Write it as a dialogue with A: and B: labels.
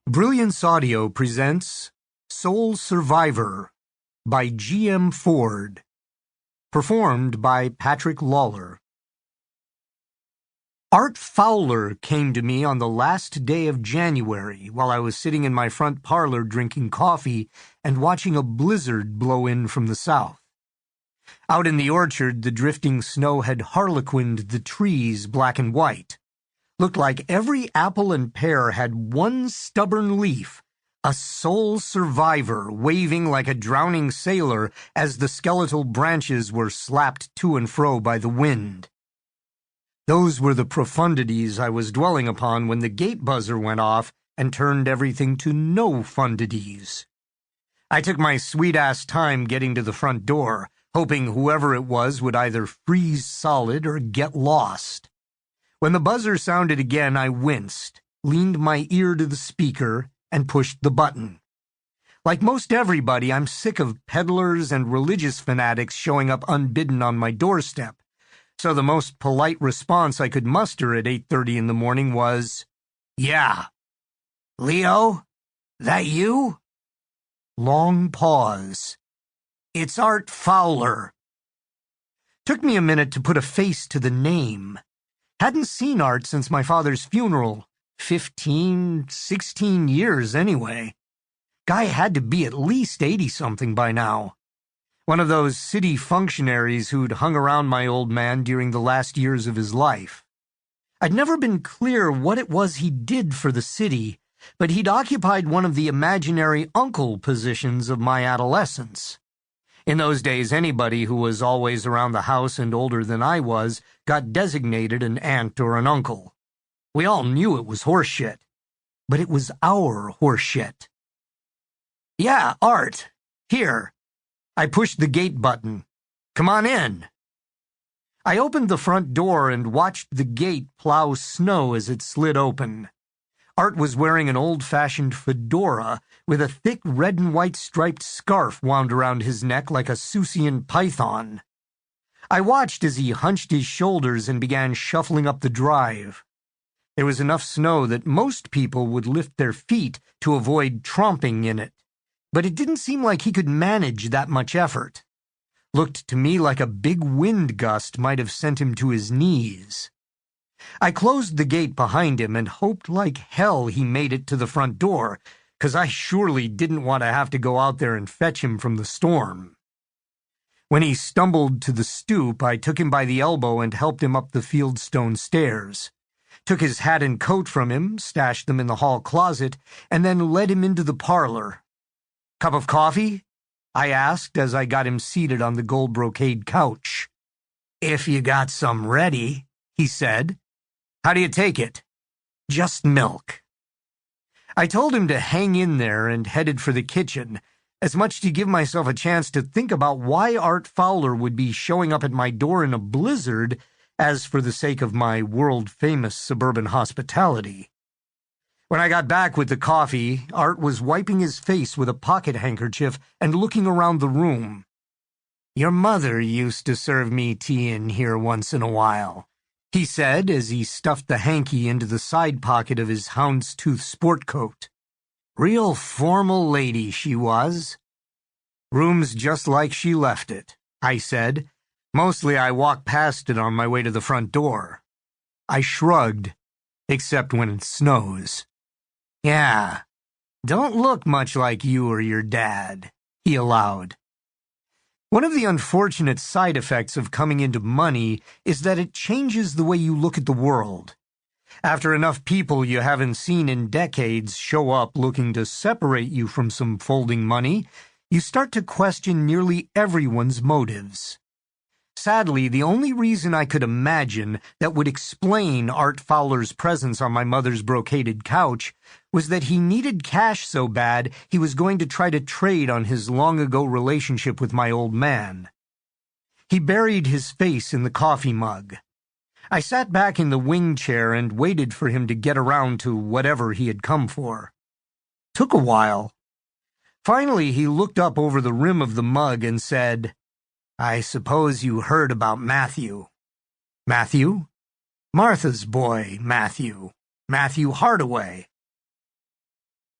A: Brilliance Audio presents Soul Survivor by G.M. Ford, performed by Patrick Lawler. Art Fowler came to me on the last day of January while I was sitting in my front parlor drinking coffee and watching a blizzard blow in from the south. Out in the orchard, the drifting snow had harlequined the trees black and white. Looked like every apple and pear had one stubborn leaf, a sole survivor waving like a drowning sailor as the skeletal branches were slapped to and fro by the wind. Those were the profundities I was dwelling upon when the gate buzzer went off and turned everything to no fundities. I took my sweet-ass time getting to the front door, hoping whoever it was would either freeze solid or get lost. When the buzzer sounded again, I winced, leaned my ear to the speaker, and pushed the button. Like most everybody, I'm sick of peddlers and religious fanatics showing up unbidden on my doorstep, so the most polite response I could muster at 8:30 in the morning was, "Yeah. Leo? That you?" Long pause. "It's Art Fowler." Took me a minute to put a face to the name. Hadn't seen Art since my father's funeral. 16 years anyway. Guy had to be at least 80-something by now. One of those city functionaries who'd hung around my old man during the last years of his life. I'd never been clear what it was he did for the city, but he'd occupied one of the imaginary uncle positions of my adolescence. In those days, anybody who was always around the house and older than I was got designated an aunt or an uncle. We all knew it was horseshit, but it was our horseshit. "Yeah, Art. Here." I pushed the gate button. "Come on in." I opened the front door and watched the gate plow snow as it slid open. Art was wearing an old-fashioned fedora with a thick red and white striped scarf wound around his neck like a Seussian python. I watched as he hunched his shoulders and began shuffling up the drive. There was enough snow that most people would lift their feet to avoid tromping in it, but it didn't seem like he could manage that much effort. Looked to me like a big wind gust might have sent him to his knees. I closed the gate behind him and hoped like hell he made it to the front door, 'cause I surely didn't want to have to go out there and fetch him from the storm. When he stumbled to the stoop, I took him by the elbow and helped him up the fieldstone stairs. Took his hat and coat from him, stashed them in the hall closet, and then led him into the parlor. "Cup of coffee?" I asked as I got him seated on the gold brocade couch. "If you got some ready," he said. "How do you take it?" "Just milk." I told him to hang in there and headed for the kitchen, as much to give myself a chance to think about why Art Fowler would be showing up at my door in a blizzard as for the sake of my world-famous suburban hospitality. When I got back with the coffee, Art was wiping his face with a pocket handkerchief and looking around the room. "Your mother used to serve me tea in here once in a while," he said as he stuffed the hanky into the side pocket of his houndstooth sport coat. "Real formal lady she was." "Room's just like she left it," I said. "Mostly I walk past it on my way to the front door." I shrugged, except when it snows. "Yeah, don't look much like you or your dad," he allowed. One of the unfortunate side effects of coming into money is that it changes the way you look at the world. After enough people you haven't seen in decades show up looking to separate you from some folding money, you start to question nearly everyone's motives. Sadly, the only reason I could imagine that would explain Art Fowler's presence on my mother's brocaded couch was that he needed cash so bad he was going to try to trade on his long-ago relationship with my old man. He buried his face in the coffee mug. I sat back in the wing chair and waited for him to get around to whatever he had come for. Took a while. Finally, he looked up over the rim of the mug and said, "I suppose you heard about Matthew." "Matthew?" "Martha's boy, Matthew. Matthew Hardaway."